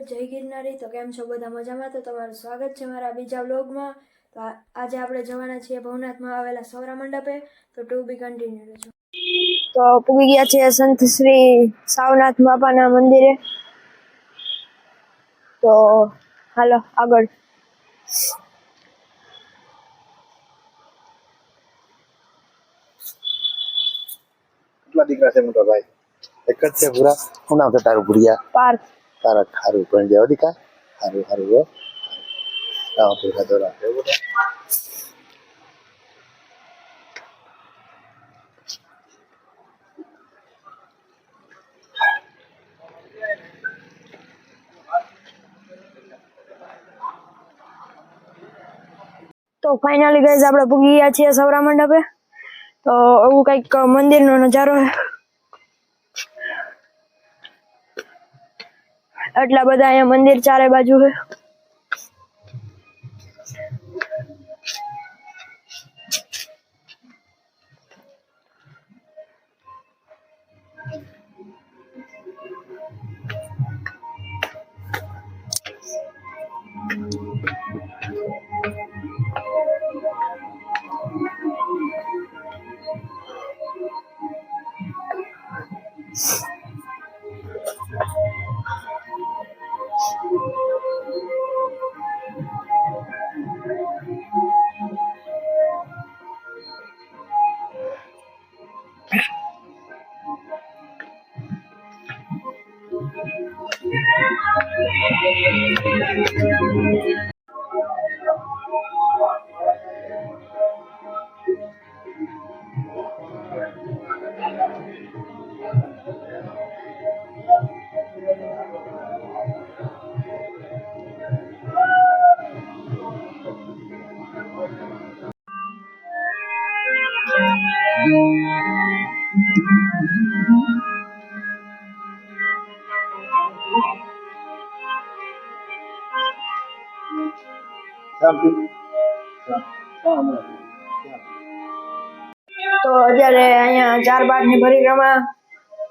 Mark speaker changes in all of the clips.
Speaker 1: જય ગિરનારી। તો કેમ છો બધા મજામાં? તો તમારું સ્વાગત છે મારા બીજા વ્લોગમાં। તો આજે આપણે જવાના છીએ ભવનાથમાં આવેલા સૌરા મંડપે। તો ટુ બી કન્ટિન્યુ રહેજો। તો પૂગી ગયા છે સંત શ્રી સાવનાથ બાપાના મંદિરે। તો હાલો આગળ।
Speaker 2: કેટલા દીકરા છે મોટા ભાઈ? એક જ છે પૂરા। શું નામ છે તારું ભુરિયા?
Speaker 1: પાર્થ।
Speaker 2: તારા ખારું પણ જેવો દીકા ખારું ખારું હો રાવ પૂરા દોરા એવું છે।
Speaker 1: તો ફાઇનલી ગાઈઝ આપણે પૂગી ગયા છીએ સૌરા મંડપે। તો એવું કંઈક મંદિરનો નજારો છે। આટલા બધા અહીંયા મંદિર ચારે બાજુ છે। તો અત્યારે અહીંયા 4 બાગની પરિક્રમા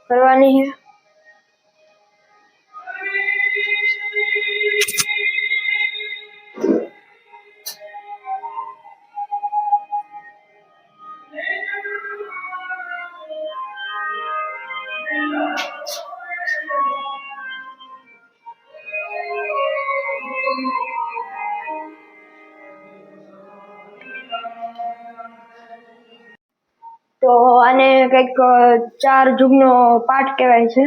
Speaker 1: કરવાની છે। તો આને કંઈક 4 યુગનો પાઠ કહેવાય છે।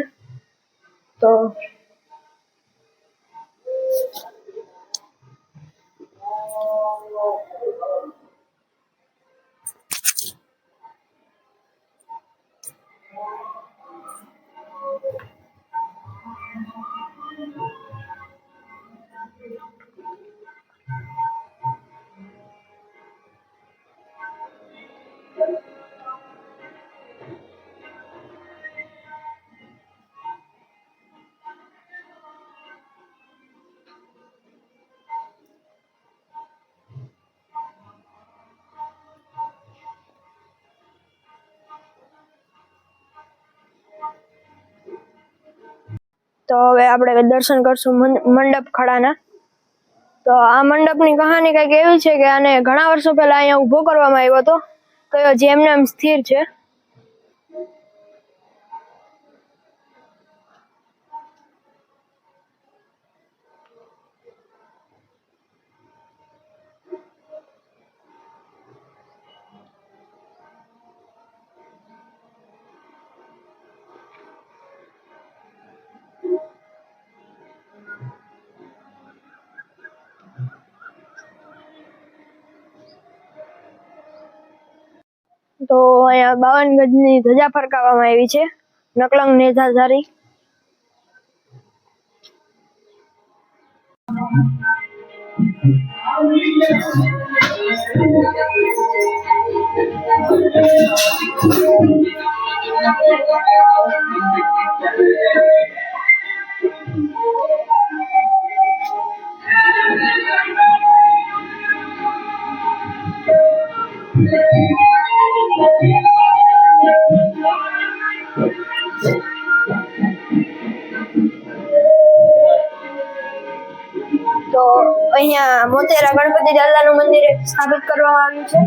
Speaker 1: તો હવે આપણે દર્શન કરશું મંડપ ખડાના। તો આ મંડપની કહાની કંઈક એવી છે કે આને ઘણા વર્ષો પહેલા અહીંયા ઊભો કરવામાં આવ્યો હતો। તો એ હજી એમને એમ સ્થિર છે। તો અહીંયા 52 ગજની ધજા ફરકાવવામાં આવી છે નકલંગ નેજાધારી। તો અહીંયા મોતેરા ગણપતિ દાદાનું મંદિર સ્થાપિત કરવામાં આવ્યું છે.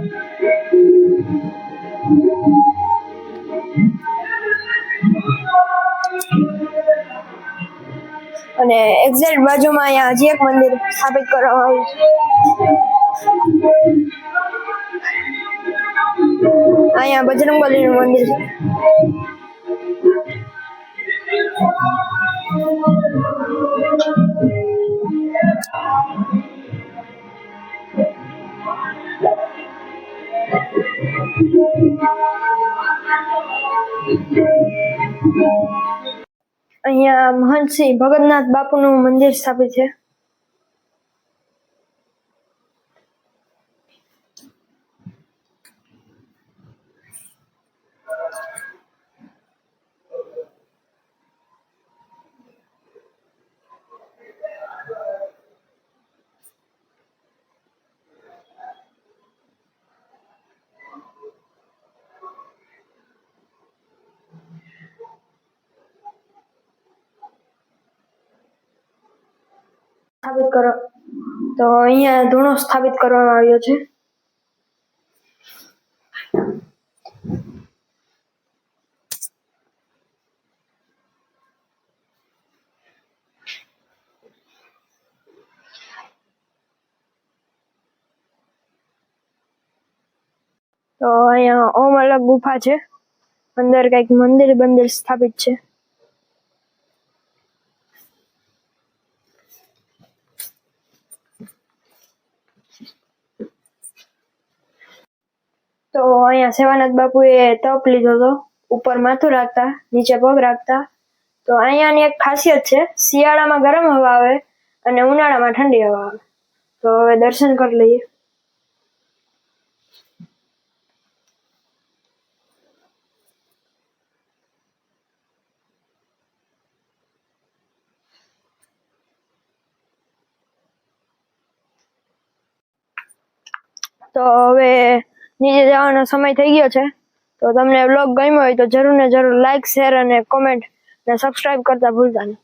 Speaker 1: અને એક્ઝેક્ટ બાજુમાં અહીંયા હજી એક મંદિર સ્થાપિત કરવામાં આવ્યું છે. અહીંયા બજરંગબલીનું મંદિર છે. અહીંયા મહંત શ્રી ભગતનાથ બાપુનું મંદિર સ્થાપિત છે. સ્થાપિત કરો તો અહીંયા ધૂણો સ્થાપિત કરવામાં આવ્યો છે. તો અહીંયા ઓમ અલગ ગુફા છે. અંદર કઈક મંદિર સ્થાપિત છે. તો અહીંયા સેવાનાથ બાપુએ તપ લીધો હતો, ઉપર માથું રાખતા, નીચે પગ રાખતા. તો અહીંયાની એક ખાસિયત છે, શિયાળામાં ગરમ હવા આવે અને ઉનાળામાં ઠંડી હવા આવે. તો હવે દર્શન કરી લઈએ. તો હવે નીચે જવાનો સમય થઈ ગયો છે. તો તમને વ્લોગ ગમ્યો હોય તો જરૂર ને જરૂર લાઈક, શેર અને કોમેન્ટ ને સબસ્ક્રાઇબ કરતા ભૂલતા નહીં.